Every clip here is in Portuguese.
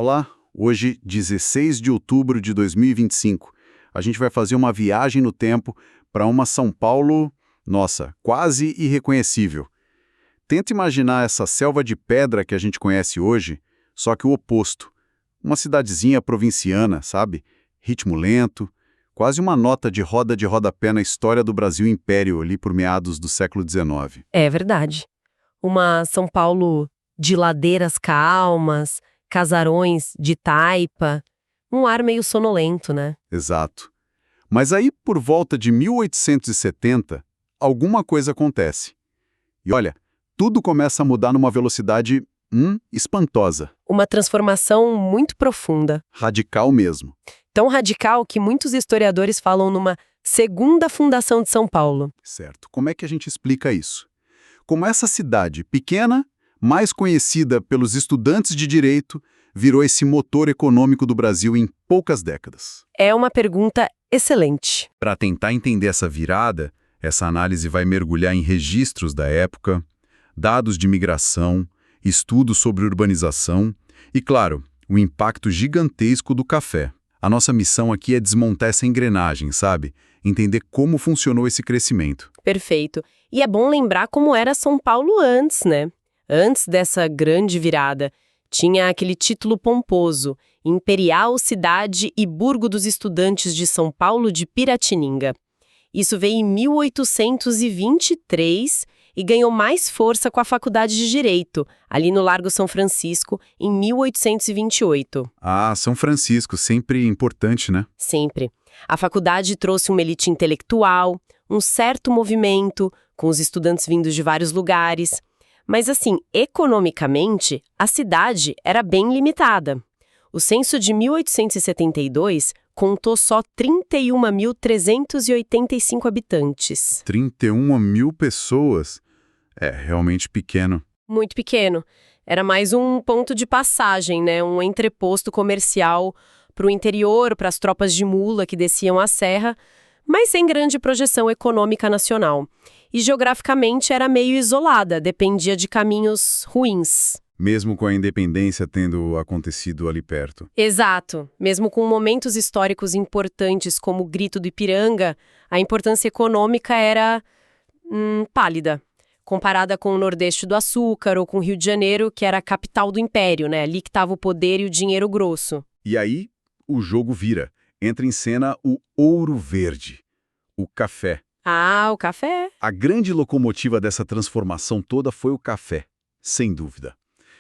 Olá, hoje, 16 de outubro de 2025, a gente vai fazer uma viagem no tempo para uma São Paulo, nossa, quase irreconhecível. Tenta imaginar essa selva de pedra que a gente conhece hoje, só que o oposto. Uma cidadezinha provinciana, sabe? Ritmo lento, quase uma nota de rodapé na história do Brasil Império ali por meados do século XIX. É verdade. Uma São Paulo de ladeiras calmas, casarões de taipa, um ar meio sonolento, né? Exato. Mas aí, por volta de 1870, alguma coisa acontece. E olha, tudo começa a mudar numa velocidade, espantosa. Uma transformação muito profunda. Radical mesmo. Tão radical que muitos historiadores falam numa segunda fundação de São Paulo. Certo. Como é que a gente explica isso? Como essa cidade pequena, mais conhecida pelos estudantes de direito, virou esse motor econômico do Brasil em poucas décadas. É uma pergunta excelente. Para tentar entender essa virada, essa análise vai mergulhar em registros da época, dados de migração, estudos sobre urbanização e, claro, o impacto gigantesco do café. A nossa missão aqui é desmontar essa engrenagem, sabe? Entender como funcionou esse crescimento. Perfeito. E é bom lembrar como era São Paulo antes, né? Antes dessa grande virada. Tinha aquele título pomposo, Imperial Cidade e Burgo dos Estudantes de São Paulo de Piratininga. Isso veio em 1823 e ganhou mais força com a Faculdade de Direito, ali no Largo São Francisco, em 1828. Ah, São Francisco, sempre importante, né? Sempre. A faculdade trouxe uma elite intelectual, um certo movimento, com os estudantes vindos de vários lugares. Mas assim, economicamente, a cidade era bem limitada. O censo de 1872 contou só 31.385 habitantes. 31 mil pessoas. É realmente pequeno. Muito pequeno. Era mais um ponto de passagem, né? Um entreposto comercial para o interior, para as tropas de mula que desciam a serra, mas sem grande projeção econômica nacional. E geograficamente era meio isolada, dependia de caminhos ruins. Mesmo com a independência tendo acontecido ali perto. Exato. Mesmo com momentos históricos importantes como o Grito do Ipiranga, a importância econômica era pálida. Comparada com o Nordeste do Açúcar ou com o Rio de Janeiro, que era a capital do Império, né? Ali que estava o poder e o dinheiro grosso. E aí, o jogo vira. Entra em cena o Ouro Verde, o café. Ah, o café. A grande locomotiva dessa transformação toda foi o café, sem dúvida.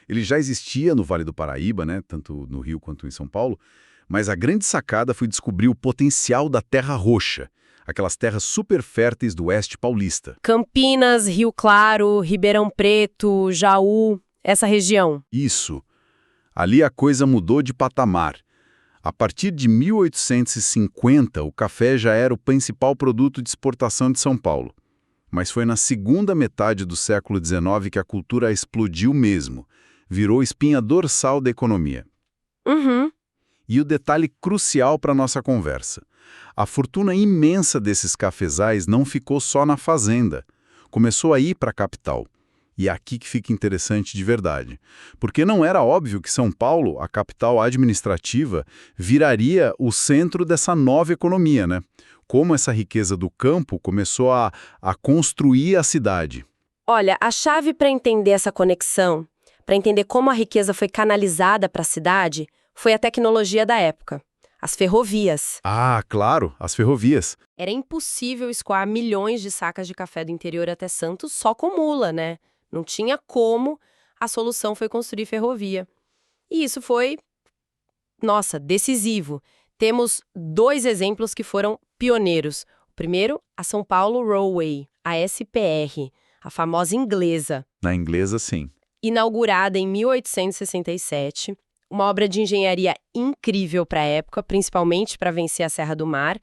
Ele já existia no Vale do Paraíba, né, tanto no Rio quanto em São Paulo, mas a grande sacada foi descobrir o potencial da terra roxa, aquelas terras super férteis do oeste paulista. Campinas, Rio Claro, Ribeirão Preto, Jaú, essa região. Isso. Ali a coisa mudou de patamar. A partir de 1850, o café já era o principal produto de exportação de São Paulo. Mas foi na segunda metade do século XIX que a cultura explodiu mesmo. Virou espinha dorsal da economia. Uhum. E o detalhe crucial para a nossa conversa. A fortuna imensa desses cafezais não ficou só na fazenda. Começou a ir para a capital. E é aqui que fica interessante de verdade. Porque não era óbvio que São Paulo, a capital administrativa, viraria o centro dessa nova economia, né? Como essa riqueza do campo começou a construir a cidade. Olha, a chave para entender essa conexão, para entender como a riqueza foi canalizada para a cidade, foi a tecnologia da época. As ferrovias. Ah, claro, as ferrovias. Era impossível escoar milhões de sacas de café do interior até Santos só com mula, né? Não tinha como, a solução foi construir ferrovia. E isso foi, decisivo. Temos 2 exemplos que foram pioneiros. O primeiro, a São Paulo Railway, a SPR, a famosa inglesa. Na inglesa, sim. Inaugurada em 1867, uma obra de engenharia incrível para a época, principalmente para vencer a Serra do Mar,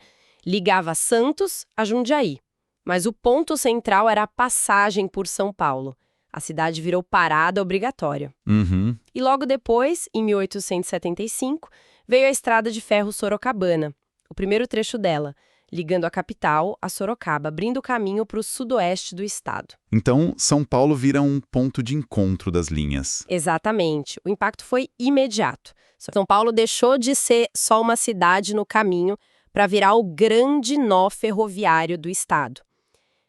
ligava Santos a Jundiaí. Mas o ponto central era a passagem por São Paulo. A cidade virou parada obrigatória. Uhum. E logo depois, em 1875, veio a Estrada de Ferro Sorocabana, o primeiro trecho dela, ligando a capital, a Sorocaba, abrindo caminho para o sudoeste do estado. Então, São Paulo vira um ponto de encontro das linhas. Exatamente. O impacto foi imediato. São Paulo deixou de ser só uma cidade no caminho para virar o grande nó ferroviário do estado.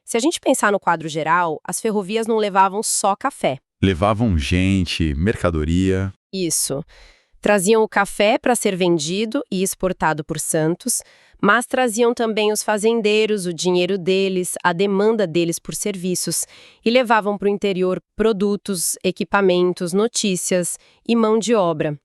Se a gente pensar no quadro geral, as ferrovias não levavam só café. Levavam gente, mercadoria. Isso. Traziam o café para ser vendido e exportado por Santos, mas traziam também os fazendeiros, o dinheiro deles, a demanda deles por serviços, e levavam para o interior produtos, equipamentos, notícias e mão de obra.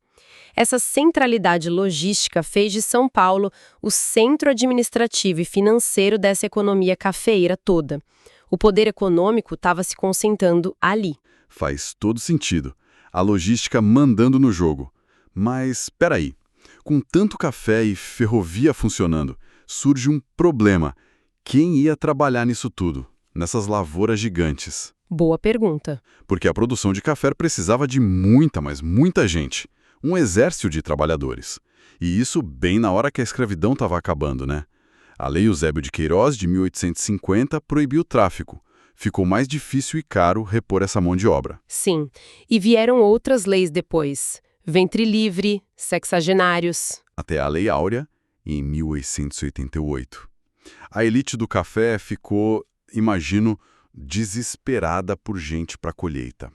Essa centralidade logística fez de São Paulo o centro administrativo e financeiro dessa economia cafeeira toda. O poder econômico estava se concentrando ali. Faz todo sentido. A logística mandando no jogo. Mas, peraí, com tanto café e ferrovia funcionando, surge um problema. Quem ia trabalhar nisso tudo, nessas lavouras gigantes? Boa pergunta. Porque a produção de café precisava de muita, mas muita gente. Um exército de trabalhadores. E isso bem na hora que a escravidão estava acabando, né? A Lei Eusébio de Queiroz, de 1850, proibiu o tráfico. Ficou mais difícil e caro repor essa mão de obra. Sim, e vieram outras leis depois. Ventre livre, sexagenários. Até a Lei Áurea, em 1888. A elite do café ficou, imagino, desesperada por gente para a colheita.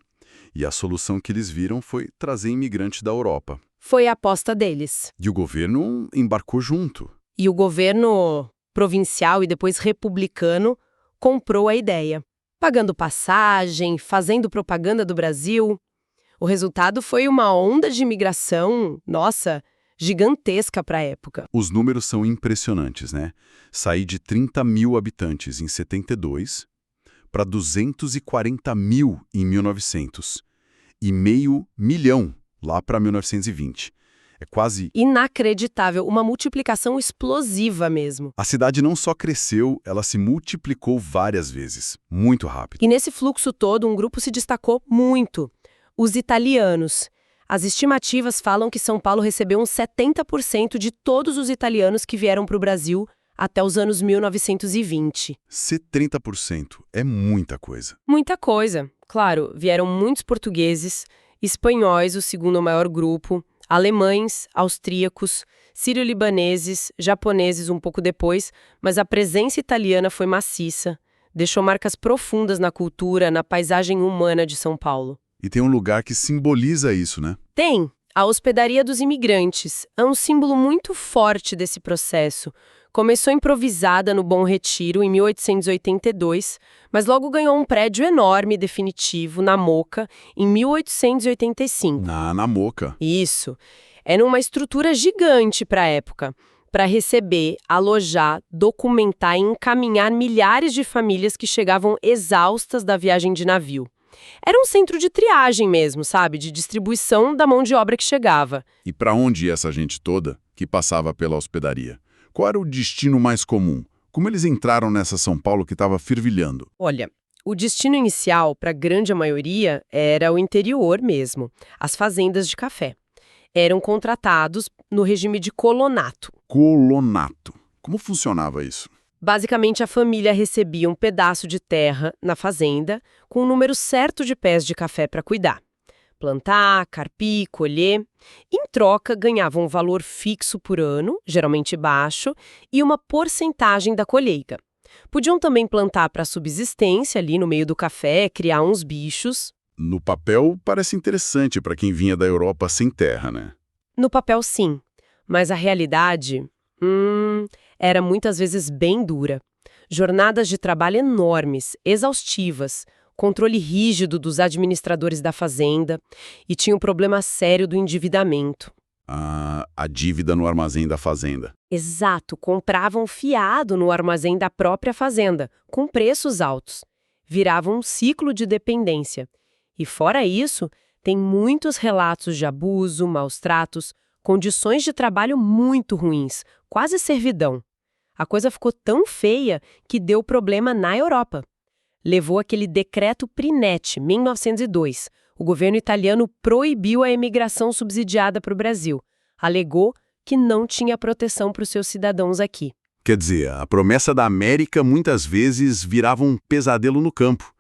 E a solução que eles viram foi trazer imigrantes da Europa. Foi a aposta deles. E o governo embarcou junto. E o governo provincial e depois republicano comprou a ideia. Pagando passagem, fazendo propaganda do Brasil. O resultado foi uma onda de imigração, nossa, gigantesca para a época. Os números são impressionantes, né? Sair de 30 mil habitantes em 72 para 240 mil em 1900 e meio milhão lá para 1920. É quase inacreditável, uma multiplicação explosiva mesmo. A cidade não só cresceu, ela se multiplicou várias vezes, muito rápido. E nesse fluxo todo, um grupo se destacou muito. Os italianos. As estimativas falam que São Paulo recebeu uns 70% de todos os italianos que vieram para o Brasil até os anos 1920. 70% é muita coisa. Muita coisa. Claro, vieram muitos portugueses, espanhóis, o segundo maior grupo, alemães, austríacos, sírio-libaneses, japoneses um pouco depois, mas a presença italiana foi maciça, deixou marcas profundas na cultura, na paisagem humana de São Paulo. E tem um lugar que simboliza isso, né? Tem. A Hospedaria dos Imigrantes é um símbolo muito forte desse processo. Começou improvisada no Bom Retiro, em 1882, mas logo ganhou um prédio enorme e definitivo, na Moca, em 1885. Na Moca. Isso. Era uma estrutura gigante para a época, para receber, alojar, documentar e encaminhar milhares de famílias que chegavam exaustas da viagem de navio. Era um centro de triagem mesmo, sabe? De distribuição da mão de obra que chegava. E para onde ia essa gente toda que passava pela hospedaria? Qual era o destino mais comum? Como eles entraram nessa São Paulo que estava fervilhando? Olha, o destino inicial, para a grande maioria, era o interior mesmo, as fazendas de café. Eram contratados no regime de colonato. Colonato. Como funcionava isso? Basicamente, a família recebia um pedaço de terra na fazenda com um número certo de pés de café para cuidar. Plantar, carpir, colher. Em troca, ganhavam um valor fixo por ano, geralmente baixo, e uma porcentagem da colheita. Podiam também plantar para subsistência ali no meio do café, criar uns bichos. No papel, parece interessante para quem vinha da Europa sem terra, né? No papel, sim. Mas a realidade, era muitas vezes bem dura. Jornadas de trabalho enormes, exaustivas, controle rígido dos administradores da fazenda e tinha um problema sério do endividamento. A dívida no armazém da fazenda. Exato, compravam fiado no armazém da própria fazenda, com preços altos. Virava um ciclo de dependência. E fora isso, tem muitos relatos de abuso, maus tratos, condições de trabalho muito ruins, quase servidão. A coisa ficou tão feia que deu problema na Europa. Levou aquele decreto Prinetti, 1902. O governo italiano proibiu a imigração subsidiada para o Brasil. Alegou que não tinha proteção para os seus cidadãos aqui. Quer dizer, a promessa da América muitas vezes virava um pesadelo no campo.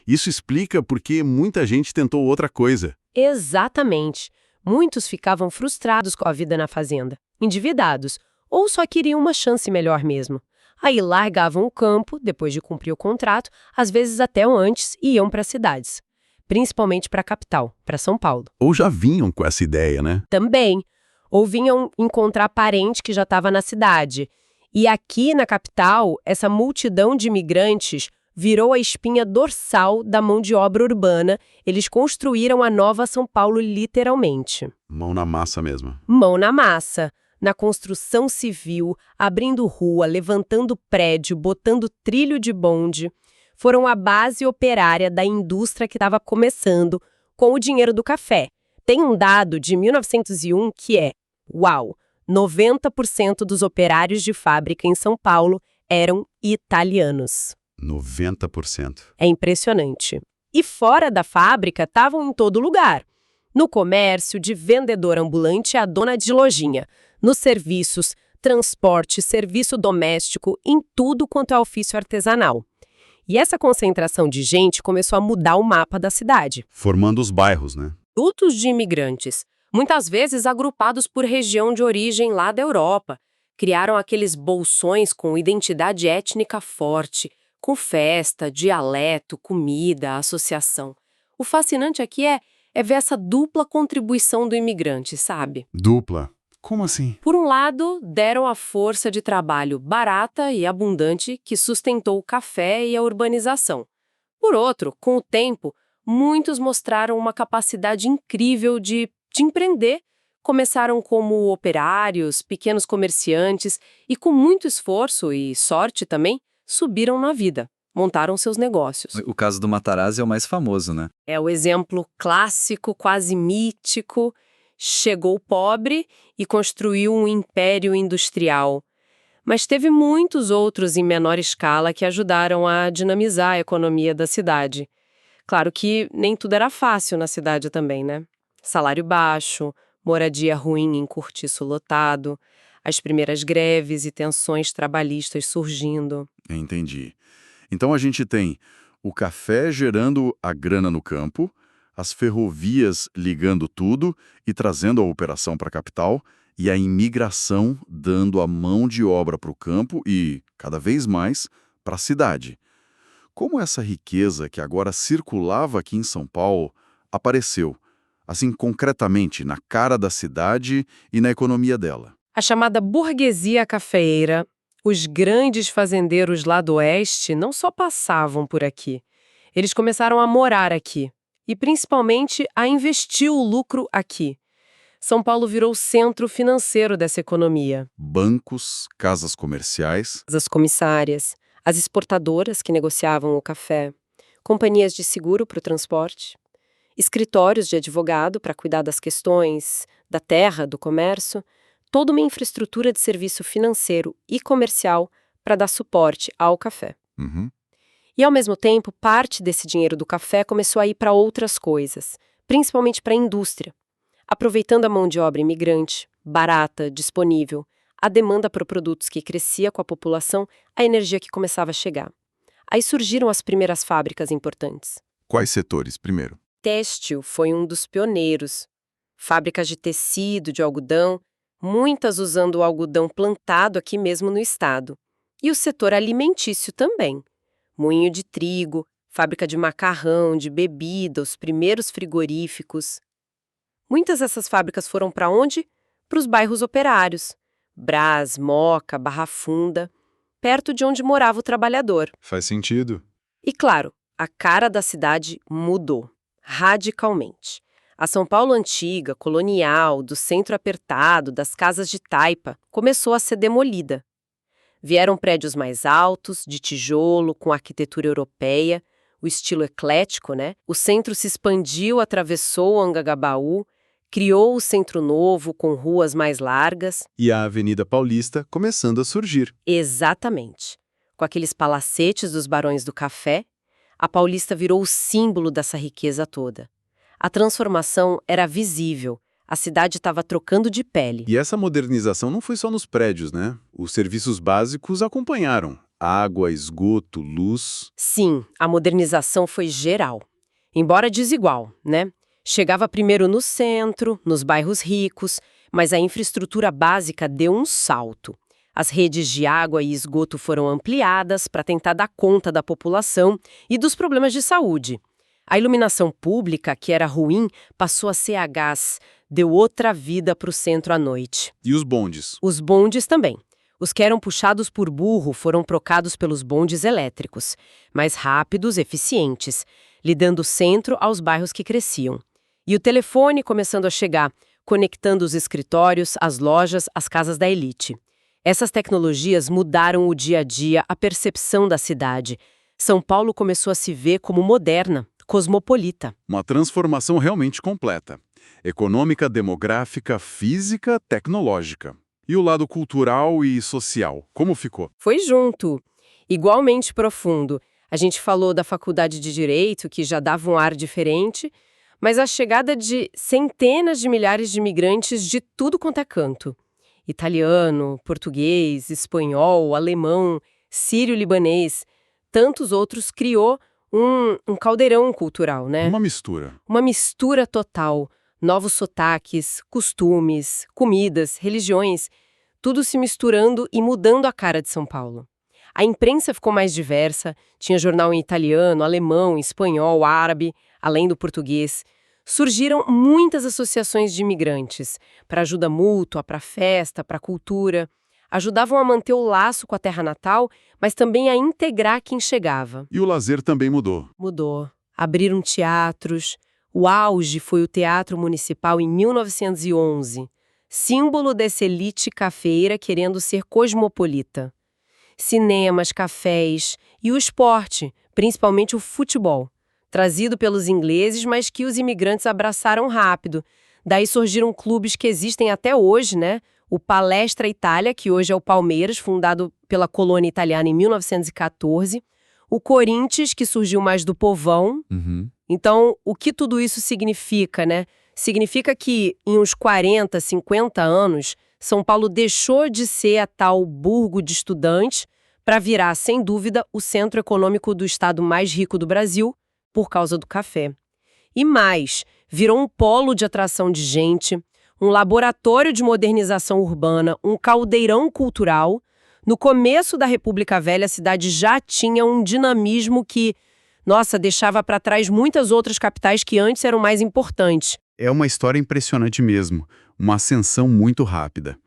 Isso explica por que muita gente tentou outra coisa. Exatamente. Muitos ficavam frustrados com a vida na fazenda, endividados, ou só queriam uma chance melhor mesmo. Aí largavam o campo, depois de cumprir o contrato, às vezes até antes, e iam para cidades. Principalmente para a capital, para São Paulo. Ou já vinham com essa ideia, né? Também. Ou vinham encontrar parente que já estava na cidade. E aqui na capital, essa multidão de imigrantes virou a espinha dorsal da mão de obra urbana. Eles construíram a nova São Paulo literalmente. Mão na massa mesmo. Mão na massa. Na construção civil, abrindo rua, levantando prédio, botando trilho de bonde. Foram a base operária da indústria que estava começando com o dinheiro do café. Tem um dado de 1901 que é, uau, 90% dos operários de fábrica em São Paulo eram italianos. 90%. É impressionante. E fora da fábrica estavam em todo lugar. No comércio, de vendedor ambulante a dona de lojinha. Nos serviços, transporte, serviço doméstico, em tudo quanto é ofício artesanal. E essa concentração de gente começou a mudar o mapa da cidade. Formando os bairros, né? Dutos de imigrantes, muitas vezes agrupados por região de origem lá da Europa. Criaram aqueles bolsões com identidade étnica forte, com festa, dialeto, comida, associação. O fascinante aqui é ver essa dupla contribuição do imigrante, sabe? Dupla. Como assim? Por um lado, deram a força de trabalho barata e abundante que sustentou o café e a urbanização. Por outro, com o tempo, muitos mostraram uma capacidade incrível de empreender. Começaram como operários, pequenos comerciantes e, com muito esforço e sorte também, subiram na vida, montaram seus negócios. O caso do Matarazzi é o mais famoso, né? É o exemplo clássico, quase mítico. Chegou pobre e construiu um império industrial. Mas teve muitos outros em menor escala que ajudaram a dinamizar a economia da cidade. Claro que nem tudo era fácil na cidade também, né? Salário baixo, moradia ruim em cortiço lotado, as primeiras greves e tensões trabalhistas surgindo. Entendi. Então a gente tem o café gerando a grana no campo, as ferrovias ligando tudo e trazendo a operação para a capital, e a imigração dando a mão de obra para o campo e, cada vez mais, para a cidade. Como essa riqueza que agora circulava aqui em São Paulo apareceu, assim concretamente, na cara da cidade e na economia dela? A chamada burguesia cafeeira, os grandes fazendeiros lá do oeste não só passavam por aqui, eles começaram a morar aqui. E, principalmente, a investir o lucro aqui. São Paulo virou o centro financeiro dessa economia. Bancos, casas comerciais. As comissárias, as exportadoras que negociavam o café, companhias de seguro para o transporte, escritórios de advogado para cuidar das questões da terra, do comércio, toda uma infraestrutura de serviço financeiro e comercial para dar suporte ao café. Uhum. E, ao mesmo tempo, parte desse dinheiro do café começou a ir para outras coisas, principalmente para a indústria. Aproveitando a mão de obra imigrante, barata, disponível, a demanda por produtos que crescia com a população, a energia que começava a chegar. Aí surgiram as primeiras fábricas importantes. Quais setores, primeiro? Têxtil foi um dos pioneiros. Fábricas de tecido, de algodão, muitas usando o algodão plantado aqui mesmo no estado. E o setor alimentício também. Moinho de trigo, fábrica de macarrão, de bebida, os primeiros frigoríficos. Muitas dessas fábricas foram para onde? Para os bairros operários. Brás, Moca, Barra Funda, perto de onde morava o trabalhador. Faz sentido. E claro, a cara da cidade mudou, radicalmente. A São Paulo antiga, colonial, do centro apertado, das casas de taipa, começou a ser demolida. Vieram prédios mais altos, de tijolo, com arquitetura europeia, o estilo eclético, né? O centro se expandiu, atravessou o Anhangabaú, criou o Centro Novo, com ruas mais largas. E a Avenida Paulista começando a surgir. Exatamente. Com aqueles palacetes dos Barões do Café, a Paulista virou o símbolo dessa riqueza toda. A transformação era visível. A cidade estava trocando de pele. E essa modernização não foi só nos prédios, né? Os serviços básicos acompanharam. Água, esgoto, luz. Sim, a modernização foi geral. Embora desigual, né? Chegava primeiro no centro, nos bairros ricos, mas a infraestrutura básica deu um salto. As redes de água e esgoto foram ampliadas para tentar dar conta da população e dos problemas de saúde. A iluminação pública, que era ruim, passou a ser a gás, deu outra vida para o centro à noite. E os bondes? Os bondes também. Os que eram puxados por burro foram trocados pelos bondes elétricos, mais rápidos, eficientes, lidando o centro aos bairros que cresciam. E o telefone começando a chegar, conectando os escritórios, as lojas, as casas da elite. Essas tecnologias mudaram o dia a dia, a percepção da cidade. São Paulo começou a se ver como moderna, cosmopolita. Uma transformação realmente completa. Econômica, demográfica, física, tecnológica. E o lado cultural e social, como ficou? Foi junto, igualmente profundo. A gente falou da faculdade de Direito, que já dava um ar diferente, mas a chegada de centenas de milhares de imigrantes de tudo quanto é canto. Italiano, português, espanhol, alemão, sírio-libanês, tantos outros, criou um caldeirão cultural, né? Uma mistura. Uma mistura total. Novos sotaques, costumes, comidas, religiões, tudo se misturando e mudando a cara de São Paulo. A imprensa ficou mais diversa, tinha jornal em italiano, alemão, espanhol, árabe, além do português. Surgiram muitas associações de imigrantes, para ajuda mútua, para festa, para cultura. Ajudavam a manter o laço com a terra natal, mas também a integrar quem chegava. E o lazer também mudou. Mudou. Abriram teatros. O auge foi o Teatro Municipal em 1911, símbolo dessa elite cafeira querendo ser cosmopolita. Cinemas, cafés e o esporte, principalmente o futebol, trazido pelos ingleses, mas que os imigrantes abraçaram rápido. Daí surgiram clubes que existem até hoje, né? O Palestra Itália, que hoje é o Palmeiras, fundado pela colônia italiana em 1914. O Corinthians, que surgiu mais do povão. Então, o que tudo isso significa, né? Significa que, em uns 40, 50 anos, São Paulo deixou de ser a tal burgo de estudantes para virar, sem dúvida, o centro econômico do estado mais rico do Brasil, por causa do café. E mais, virou um polo de atração de gente, um laboratório de modernização urbana, um caldeirão cultural. No começo da República Velha, a cidade já tinha um dinamismo que, nossa, deixava para trás muitas outras capitais que antes eram mais importantes. É uma história impressionante mesmo, uma ascensão muito rápida.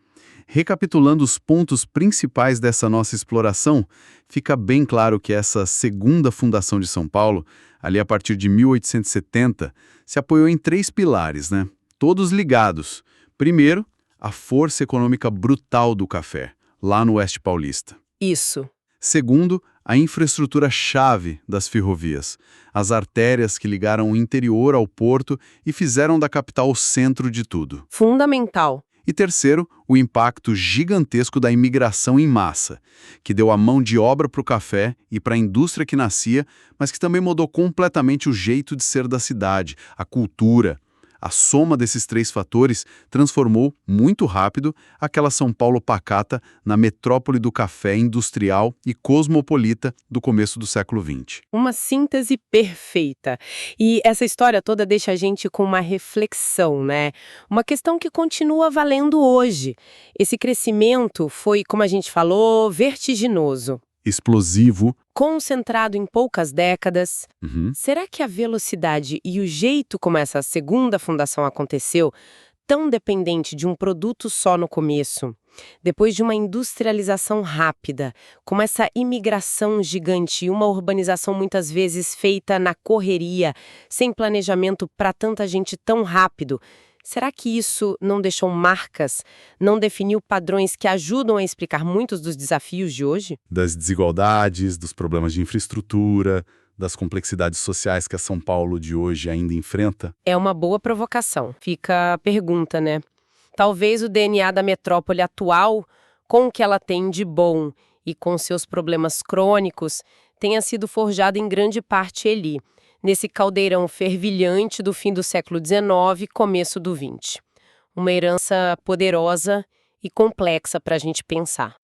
Recapitulando os pontos principais dessa nossa exploração, fica bem claro que essa segunda fundação de São Paulo, ali a partir de 1870, se apoiou em 3 pilares, né? Todos ligados. Primeiro, a força econômica brutal do café, lá no Oeste Paulista. Isso. Segundo, a infraestrutura-chave das ferrovias, as artérias que ligaram o interior ao porto e fizeram da capital o centro de tudo. Fundamental. E terceiro, o impacto gigantesco da imigração em massa, que deu a mão de obra para o café e para a indústria que nascia, mas que também mudou completamente o jeito de ser da cidade, a cultura. A soma desses 3 fatores transformou, muito rápido, aquela São Paulo pacata na metrópole do café industrial e cosmopolita do começo do século XX. Uma síntese perfeita. E essa história toda deixa a gente com uma reflexão, né? Uma questão que continua valendo hoje. Esse crescimento foi, como a gente falou, vertiginoso. Explosivo. Concentrado em poucas décadas. Será que a velocidade e o jeito como essa segunda fundação aconteceu, tão dependente de um produto só no começo, depois de uma industrialização rápida, como essa imigração gigante e uma urbanização muitas vezes feita na correria, sem planejamento para tanta gente tão rápido, será que isso não deixou marcas, não definiu padrões que ajudam a explicar muitos dos desafios de hoje? Das desigualdades, dos problemas de infraestrutura, das complexidades sociais que a São Paulo de hoje ainda enfrenta? É uma boa provocação. Fica a pergunta, né? Talvez o DNA da metrópole atual, com o que ela tem de bom e com seus problemas crônicos, tenha sido forjado em grande parte ali, nesse caldeirão fervilhante do fim do século XIX e começo do XX. uma herança poderosa e complexa para a gente pensar.